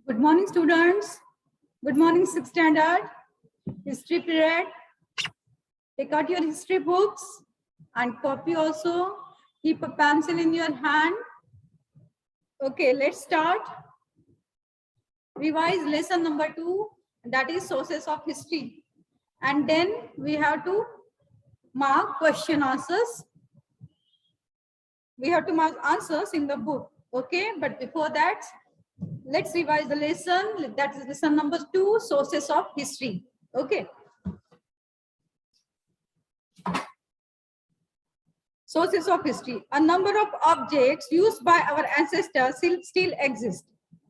Good morning, students. Good morning, 6th standard history period. Take out your history books and copy also. Keep a pencil in your hand. Okay, let's start. Revise lesson number 2, that is sources of history. And then we have to mark question answers. We have to mark answers in the book. Okay, but before that, let's revise the lesson. That is lesson number 2, sources of history. Okay. Sources of history. A number of objects used by our ancestors still exist.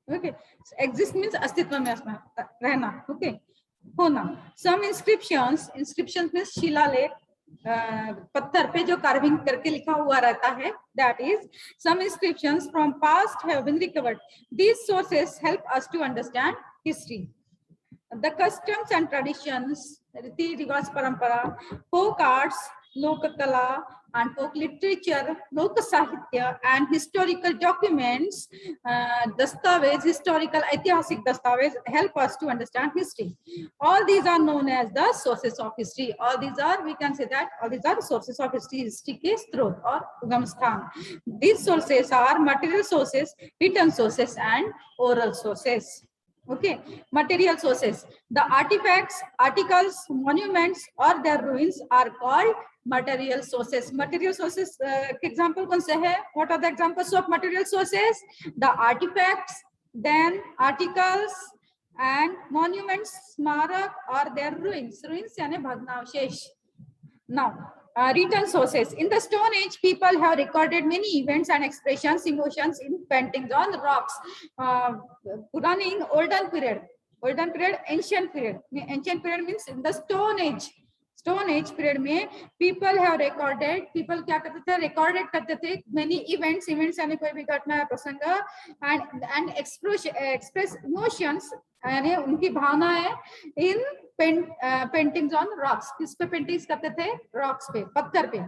Okay. Exist means अस्तित्व में रहना. Okay. होना. Some inscriptions means शिलालेख, पत्थर पे जो carving करके लिखा हुआ रहता है, that is, some inscriptions from past have been recovered. These sources help us to understand history. The customs and traditions, रीति रिवाज परंपरा, folk arts, लोक कला and folk literature, लोक साहित्य and historical documents, दस्तावेज, historical ऐतिहासिक दस्तावेज help us to understand history. All these are known as the sources of history. All these are, we can say that all these are sources of history. History के स्रोत और उगम स्थान. These sources are material sources, written sources and oral sources. Okay, material sources. The artifacts, articles, monuments or their ruins are called material sources. Material sources example कौन से है? What are the examples of material sources? The artifacts, then articles and monuments, smarak or their ruins. Ruins यानी भग्नावशेष. Now, written sources. In the Stone Age, people have recorded many events and expressions, emotions in paintings on rocks. Purani in olden period, ancient period. Ancient period means in the Stone Age. Stone Age period में people have recorded, people क्या करते थे? Recorded करते थे many events यानी कोई भी घटना या प्रसंग and express emotions यानी उनकी भावनाएं in paintings on rocks. किस पे पेंटिंग्स करते थे? रॉक्स पे, पत्थर पे.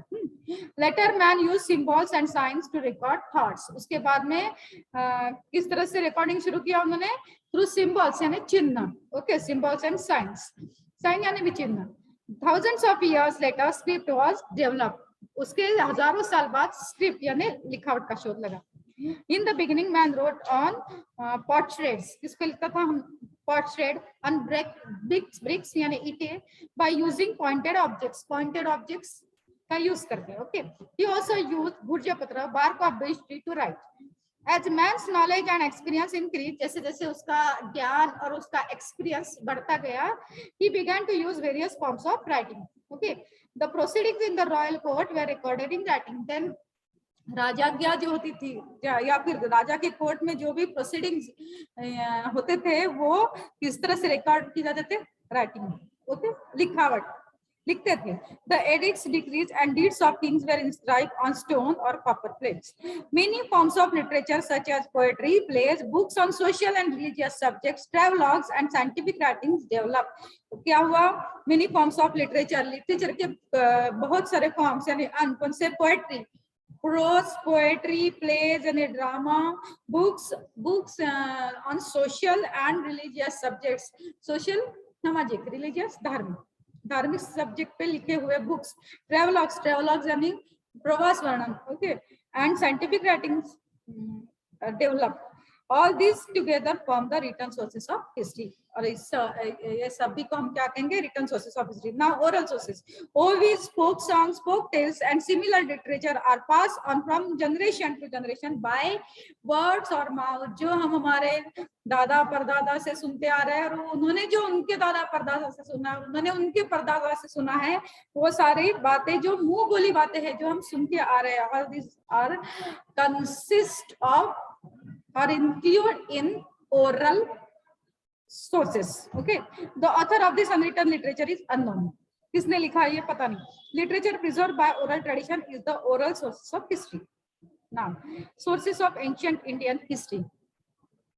Later man used symbols and signs to record thoughts. उसके बाद में किस तरह से रिकॉर्डिंग शुरू किया उन्होंने? Through symbols यानी चिन्ह. Okay, symbols and signs. Sign यानी भी चिन्ह. Thousands of years later script was developed. उसके हजारों साल बाद स्क्रिप्ट यानी लिखावट का शोध लगा. In the beginning man wrote on potsherds. किस पे लिखता था हम? Potsherd on bricks यानी ईंटें by using pointed objects का यूज करके. Okay. He also used भूर्जपत्र, bark of beech tree to write. As man's knowledge and experience increased, जैसे जैसे उसका ज्ञान और उसका एक्सपीरियंस बढ़ता गया, he began to use various forms of writing. Okay. The proceedings in the royal court were recorded in writing. Then राजाज्ञा जो होती थी या फिर राजा के कोर्ट में जो भी प्रोसीडिंग्स होते थे वो किस तरह से रिकॉर्ड किए जाते थे? राइटिंग में. ओके, लिखावट लिखते थे. The edicts, decrees and deeds of kings were inscribed on stone or copper plates. Many forms of literature such as poetry, plays, books on social and religious subjects, travelogues and scientific writings developed. तो क्या हुआ? Many forms of literature के बहुत सारे forms यानी कौन से? Poetry, prose, poetry, plays and drama, books on social and religious subjects. Social सामाजिक, religious धार्मिक सब्जेक्ट पे लिखे हुए बुक्स. ट्रेवलॉग्स यानी प्रवास वर्णन. Okay, and scientific writings develop. All these together form the written sources of history. और ये सभी को हम क्या कहेंगे? Written sources of history. Now oral sources. Ovids, folk songs, folk tales and similar literature are passed on from generation to generation by words or mouth. जो हम हमारे दादा परदादा से सुनते आ रहे हैं और उन्होंने जो उनके दादा परदादा से सुना, उन्होंने उनके परदादा से सुना है, वो सारी बातें जो मुंह बोली बातें हैं जो हम सुनते आ रहे हैं. All these are consist of or include in oral sources. Okay. The author of this unwritten literature is unknown. किसने लिखा है ये पता नहीं. Literature preserved by oral tradition is the oral sources of history. Now, sources of ancient Indian history.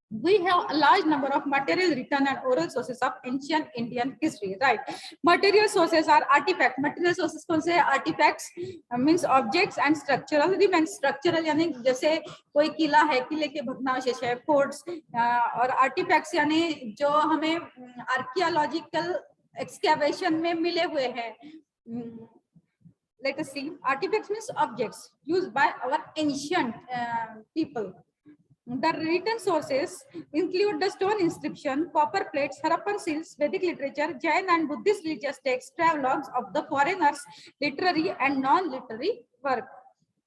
We have a large number of material written and oral sources of ancient Indian history, right? Material sources are artifacts. Material sources कौन से? Artifacts means objects, and structural remains. Structural यानी जैसे कोई किला है, किले के भग्नावशेष है, forts, और artifacts यानी जो हमें archaeological excavation में मिले हुए हैं. Let us see. Artifacts means objects used by our ancient people. The written sources include the stone inscription, copper plates, Harappan seals, Vedic literature, Jain and Buddhist religious texts, travelogues of the foreigners, literary and non-literary work.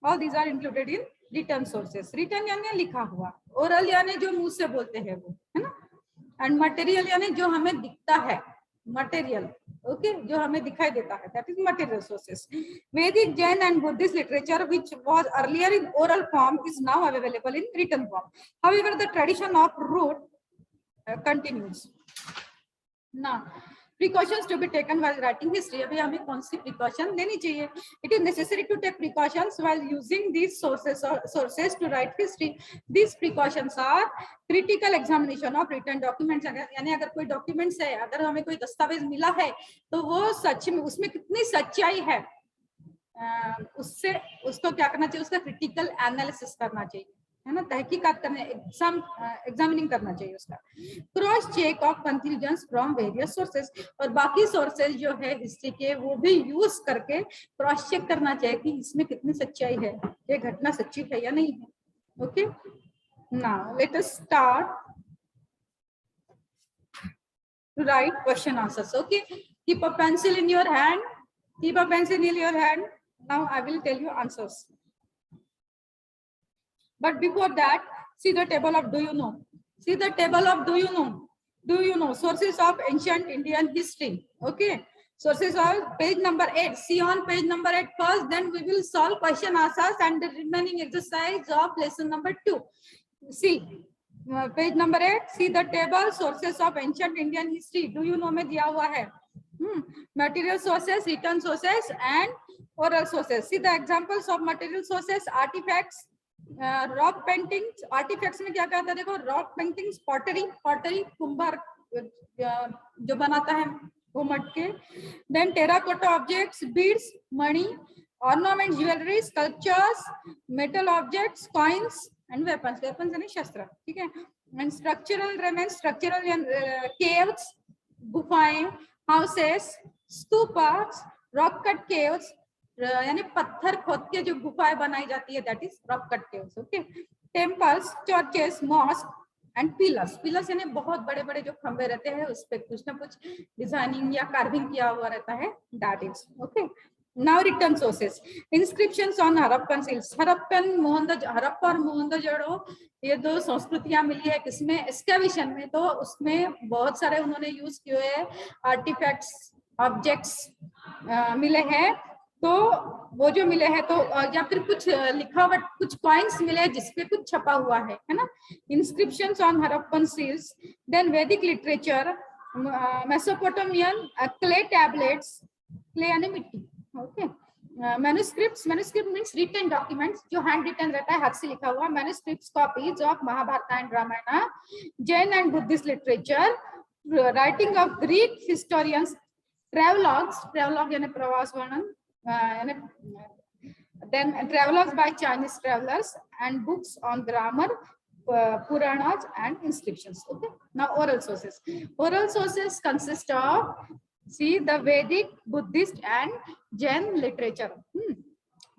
All these are included in written sources. Written यानी लिखा हुआ, oral यानी जो मुंह से बोलते हैं वो, है ना? And material यानी जो हमें दिखता है, material, okay, जो हमें दिखाई देता है, that is material sources. Vedic, Jain and Buddhist literature, which was earlier in oral form, is now available in written form. However, the tradition of root continues. Now, precautions to be taken while writing history. अभी हमें कौन सी precaution लेनी चाहिए? It is necessary to take precautions while using these sources to write history. These precautions are critical examination of written documents. यानी अगर कोई documents है, अगर हमें कोई दस्तावेज मिला है, तो वो सच में उसमें कितनी सच्चाई है, उससे उसको क्या करना चाहिए? उसका critical analysis करना चाहिए, है ना? तहकीकात करने, एग्जामिनिंग करना चाहिए उसका. Cross check of conclusions from various sources. और बाकी सोर्सेज जो है हिस्ट्री के, वो भी यूज करके क्रॉस चेक करना चाहिए कि इसमें कितनी सच्चाई है, ये घटना सच्ची है या नहीं है. Okay, now let us start to write question answers. Okay, keep a pencil in your hand, keep a pencil in your hand. Now I will tell you answers. But before that, see the table of do you know. See the table of do you know. Do you know sources of ancient Indian history? Okay, sources of page number 8. See on page number 8 first, then we will solve question answers and the remaining exercise of lesson number 2. See page number 8. See the table sources of ancient Indian history. Do you know में दिया हुआ है. Material sources, written sources and oral sources. See the examples of material sources: artifacts, rock paintings. Artifacts में क्या कहता है? देखो, rock paintings, pottery, कुंभार जो बनाता है वो मटके. देन टेराकोटा ऑब्जेक्ट्स, बीड्स, मणि, ornament, jewellery, sculptures, metal objects, coins and weapons. Weapons यानी शस्त्र, ठीक है. And structural remains, structural caves, गुफाएं, houses, stupas, rock cut caves यानी पत्थर खोद के जो गुफाएं बनाई जाती है, that is rock cut caves. Okay, temples, churches, mosque and pillars. Pillars यानी बहुत बड़े बड़े जो खंबे रहते हैं, उस पे कुछ ना कुछ डिजाइनिंग या कार्विंग किया हुआ रहता है, that is. Okay, now written sources. Inscriptions on Harappan seals. Harappa और मोहनजोदड़ो, ये दो संस्कृतियां मिली है किसमें? एक्सकैवेशन में. तो उसमें बहुत सारे उन्होंने यूज किए हैं आर्टिफैक्ट्स, ऑब्जेक्ट्स मिले हैं. तो वो जो मिले हैं, तो या फिर कुछ लिखा हुआ, कुछ कॉइन्स मिले हैं जिसपे कुछ छपा हुआ है ना. Inscriptions on Harappan seals. Then Vedic literature, Mesopotamian clay tablets, clay यानी मिट्टी. Okay, manuscripts. Manuscript means written documents, जो हैंड रिटन रहता है, हाथ से लिखा हुआ. Manuscripts copies of Mahabharata and Ramayana. Jain and Buddhist literature, writing of Greek historians, travelogues, travelogue यानी प्रवास वर्णन, then travelers by Chinese travelers, and books on grammar, Puranas and inscriptions. Okay, now oral sources. Oral sources consist of, see, the Vedic, Buddhist and Jain literature.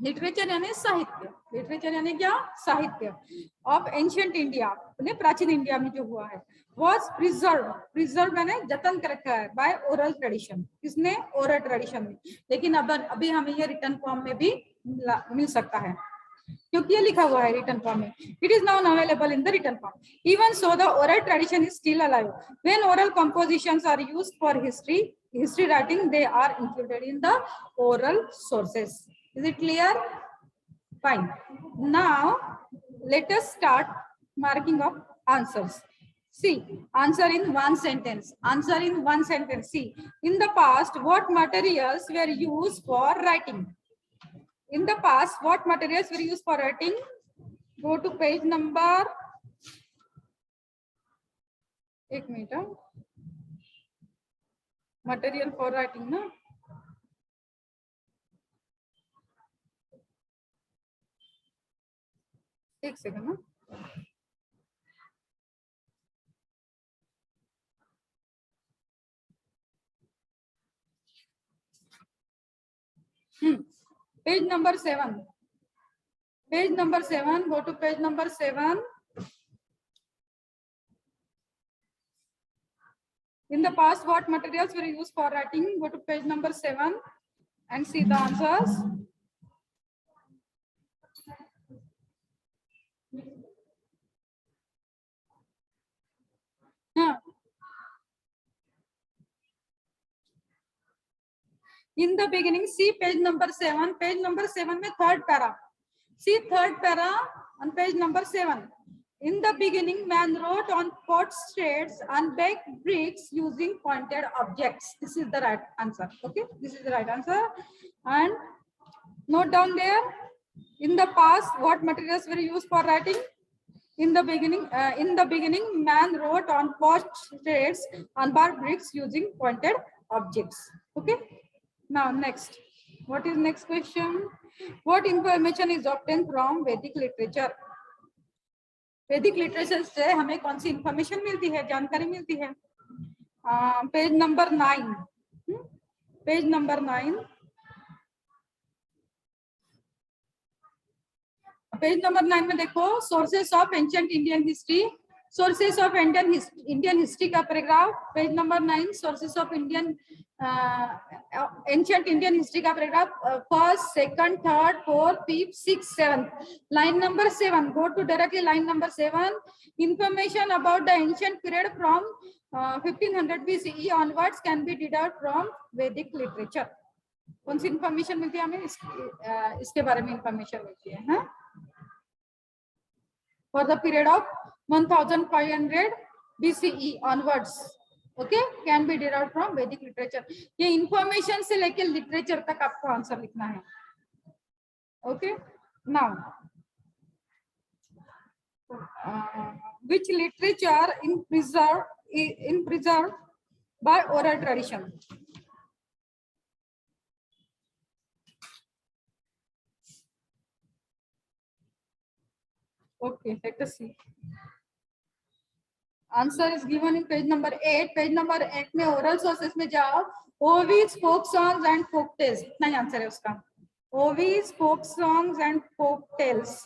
Literature यानी साहित्य. Literature यानी क्या? साहित्य of ancient India, प्राचीन India में जो हुआ है, was preserved मैंने जतन कर रखा है by oral tradition. किसने? oral tradition में. लेकिन अब अभी हमें ये रिटर्न फॉर्म में भी मिल सकता है, क्योंकि ये लिखा हुआ है रिटर्न फॉर्म में. It is now available in the written form. Even so, the oral tradition is still alive. When oral compositions are used for history writing, they are included in the oral sources. Is it clear? Fine. Now let us start marking of answers. See, answer in one sentence. Answer in one sentence. See, in the past, what materials were used for writing? In the past, what materials were used for writing? Go to page number एक minute, material for writing ना, एक second ना। Page number 7, page number 7, go to page number 7. In the past, what materials were used for writing? Go to page number 7 and see the answers. हाँ. In the beginning, see page number 7. Page number 7 में third para. See third para on page number 7. In the beginning, man wrote on pot straits and baked bricks using pointed objects. This is the right answer. Okay, this is the right answer. And note down there. In the past, what materials were used for writing? In the beginning, man wrote on pot straits and baked bricks using pointed objects. Okay. Now next, what is next question? What information is obtained from Vedic literature? वैदिक literature से हमें कौन सी information मिलती है, जानकारी मिलती है? Page number 9, page number 9, page number 9 में देखो, sources of ancient Indian history, sources of Indian history का paragraph, page number 9, sources of Indian ancient Indian history का paragraph, first, second, third, fourth, fifth, six, seventh, line number 7. Go to directly line number 7. Information about the ancient period from 1500 BCE onwards can be derived from Vedic literature. कौन सी information मिलती है हमें? इसके बारे में information मिलती है. हाँ, for the period of 1500 BCE onwards, okay, can be derived from Vedic literature. ये इंफॉर्मेशन से लेके लिटरेचर तक आपको आंसर लिखना है. Okay, now which literature in preserved by oral tradition? Okay, let us see. Answer is given in page number 8. Page number 8 में oral sources में जाओ. Ovis, folk songs and folk tales, इतना ही आंसर है उसका. Ovis, folk songs and folk tales,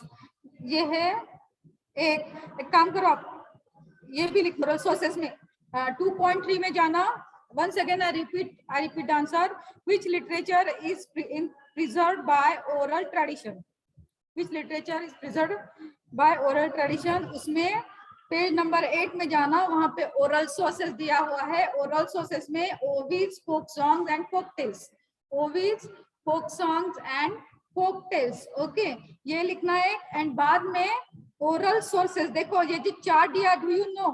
ये है. एक काम करो आप, ये भी लिख ओरल सोर्सेस में. 2.3 में जाना. Once again I repeat the answer. Which literature is preserved by oral tradition? Which literature is preserved by oral tradition? उसमें पेज नंबर 8 में जाना, वहां पे ओरल सोर्सेस दिया हुआ है. ओरल सोर्सेस में ovis, folk songs and folk tales. Ovis, folk songs and folk tales. Okay, ये लिखना है. एंड बाद में ओरल सोर्सेस, देखो ये जो चार्ट दिया, do you know,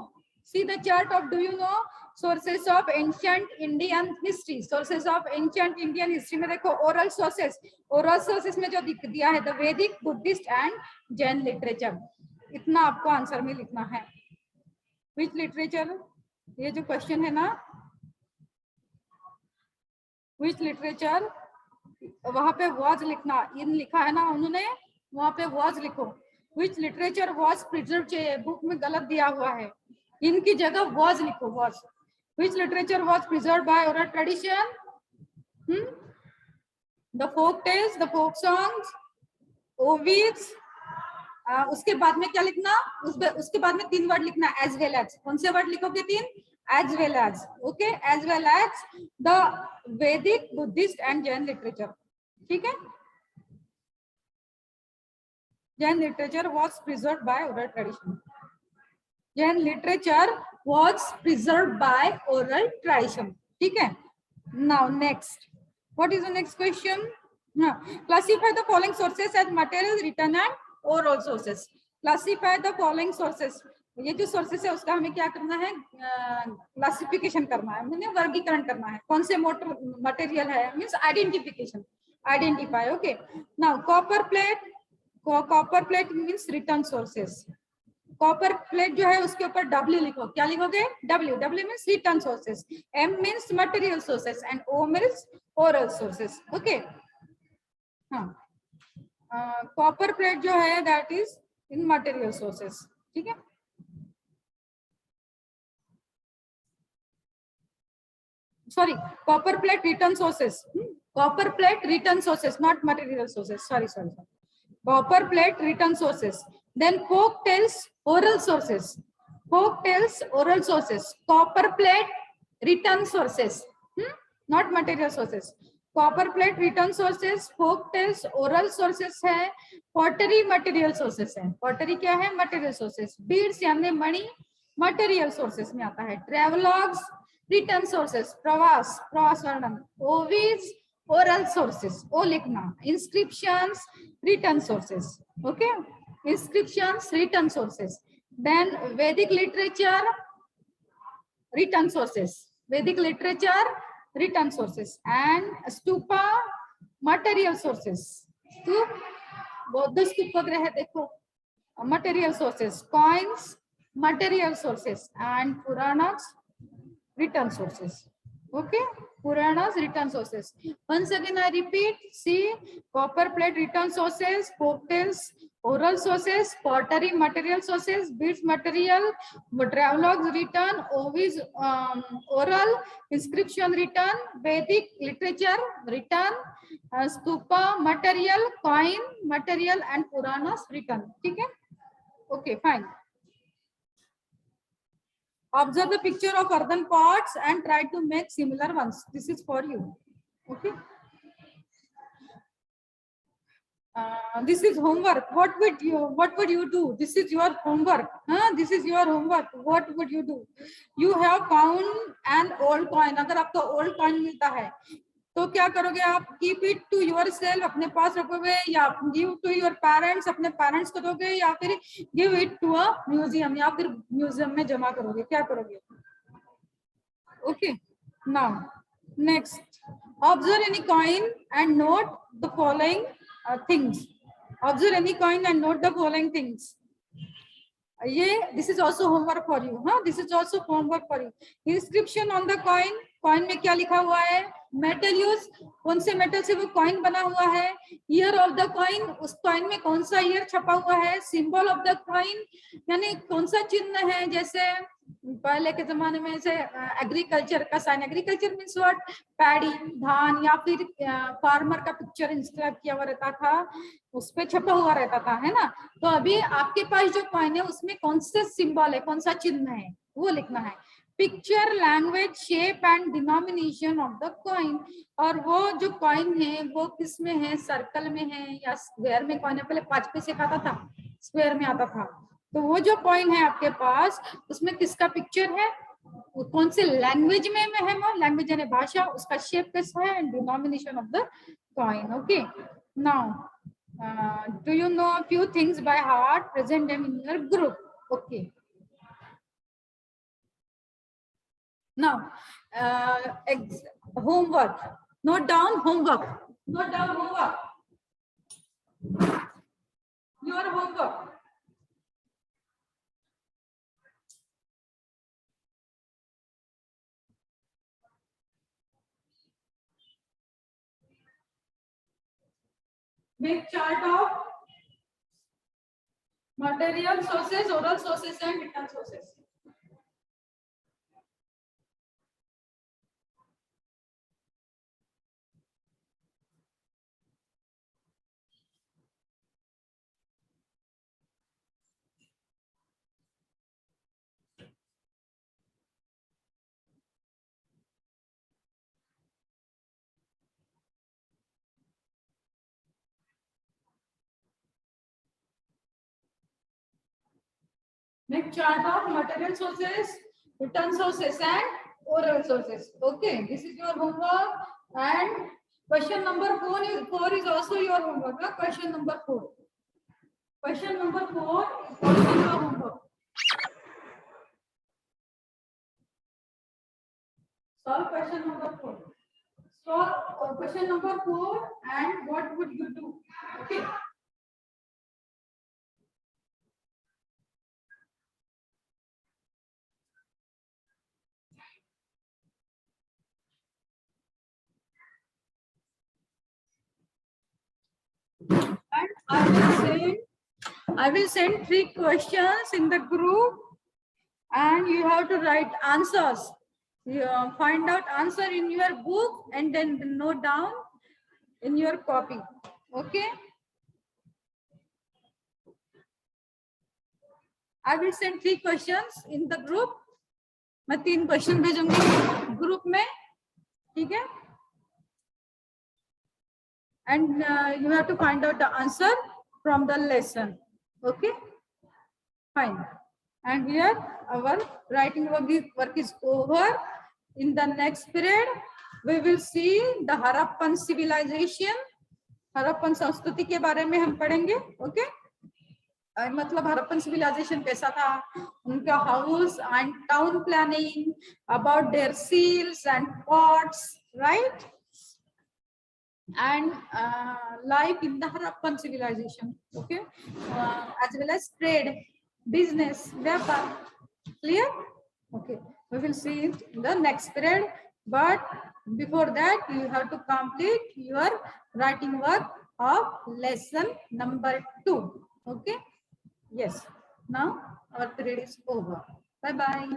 see the chart of do you know sources of ancient Indian history. Sources of ancient Indian history में देखो ओरल सोर्सेस. ओरल सोर्सेस में जो दिया है the Vedic, Buddhist and Jain literature. इतना आपको आंसर में लिखना है. विच लिटरेचर, ये जो क्वेश्चन है ना, विच लिटरेचर, वहां पे वॉज लिखना. इन लिखा है ना उन्होंने, वहां पे वॉज लिखो. विच लिटरेचर वॉज प्रिजर्व, चाहिए, बुक में गलत दिया हुआ है, इनकी जगह वॉज लिखो. Was. Which literature was preserve by oral tradition? The folk tales, the folk songs, ovis. उसके बाद में क्या लिखना? उसके बाद में 3 वर्ड लिखना, एज वेल एज. कौन से वर्ड लिखोगे? 3. As well as. Okay, as well as the Vedic, Buddhist and Jain literature. ठीक है. Jain literature was preserved by oral tradition. Jain literature was preserved by oral tradition. ठीक है. Now next, what is the next question? Classify the following sources as material, written and oral sources. Classify the following sources. ये जो sources है उसका हमें क्या करना है? क्लासिफिकेशन करना है, हमें वर्गीकरण करना है. कौन से मटेरियल है, means identification, identify. Okay. Now copper plate. Copper plate means return sources. Copper plate जो है उसके ऊपर W लिखो, क्या लिखोगे? W. W means return sources, M means material sources and O means oral sources. Okay. हाँ, copper plate जो है that is in material sources. ठीक है. Sorry, copper plate return sources. Copper plate return sources, not material sources. Sorry. Copper plate return sources. Then folk tails oral sources. Folk tails oral sources. Copper plate return sources. Not material sources. Copper plate return sources, folk tails oral sources है. Pottery material sources है. Pottery क्या है? Material sources. Beads यानी मणि material sources में आता है. Travelogues return sources, प्रवास वर्णन. ओवीज ओरल सोर्सेस, ओ लिखना. Inscriptions written sources. Okay, inscriptions written sources. Then Vedic literature written sources, Vedic literature written sources. And stupa material sources. Stupa बौद्ध स्तूप वगैरह है, देखो, material sources. Coins material sources and Puranas return sources. Okay, Puranas return sources. Once again I repeat, see, copper plate return sources, folk tales oral sources, pottery material sources, beads material, travelogues return, ovis oral, inscription return, Vedic literature return, stupa material, coin material and Puranas return. ठीक है. Okay, fine. Observe the picture of earthen pots and try to make similar ones. This is for you. Okay. This is homework. What would you do? This is your homework. This is your homework. What would you do? You have found an old coin. अगर आपको old coin मिलता है तो क्या करोगे आप? Keep it to yourself, अपने पास रखोगे, या गिव टू योर पेरेंट्स, अपने पेरेंट्स को दोगे, या फिर give it to a museum, या फिर म्यूजियम में जमा करोगे. क्या करोगे? Okay. Now next, observe any coin and note the following things. Observe any coin and note the following things. ये this is also homework for you. हाँ, this is also homework for you. Inscription on the coin. Coin में क्या लिखा हुआ है? Metal use, कौन से metal से वो कॉइन बना हुआ है. ईयर ऑफ द कॉइन, उस कॉइन में कौन सा ईयर छपा हुआ है. सिंबल ऑफ द कॉइन, यानी कौन सा चिन्ह है. जैसे पहले के जमाने में से एग्रीकल्चर का sign, agriculture means what, paddy, धान, या फिर फार्मर का पिक्चर इंस्क्राइब किया हुआ रहता था, उस पे छपा हुआ रहता था, है ना. तो अभी आपके पास जो कॉइन है उसमें कौन सा सिंबल है, कौन सा चिन्ह है, वो लिखना है. Picture, language, shape and denomination of the coin. और वो जो कॉइन है वो किस में है, सर्कल में है या स्क्वायर में कॉइन है. पहले 5 पैसे का आता था, स्क्वायर में आता था. तो वो जो कॉइन है आपके पास उसमें किसका पिक्चर है, कौन से लैंग्वेज में है, वो लैंग्वेज यानी भाषा, उसका शेप कैसा है, and denomination of the coin. Okay. Now do you know a few things by heart? Present them in your group. Okay. Now, homework. Note down homework. Note down homework. Your homework. Make chart of material sources, oral sources, and written sources. Make chart of material sources, written sources, and oral sources. Okay, this is your homework. And question number 4 is also your homework. Question number 4. Question number 4 is also your homework. Solve question number 4. Solve question number 4 and what would you do? Okay. I will send 3 questions in the group, and you have to write answers. You find out answer in your book and then note down in your copy. Okay. I will send 3 questions in the group. मैं 3 question भेजूंगी group में, ठीक है? And you have to find out the answer from the lesson. Okay, fine. And here our writing work is over. In the next period, we will see the Harappan civilization. Harappan संस्कृति के बारे में हम पढ़ेंगे. Okay, मतलब Harappan civilisation कैसा था, उनका house and town planning, about their seals and pots, right, and life in the Harappan civilization. Okay, as well as trade, business, vyapar. Clear? Okay, we will see it in the next period, but before that you have to complete your writing work of lesson number 2. Okay, yes, now our period is over. Bye bye.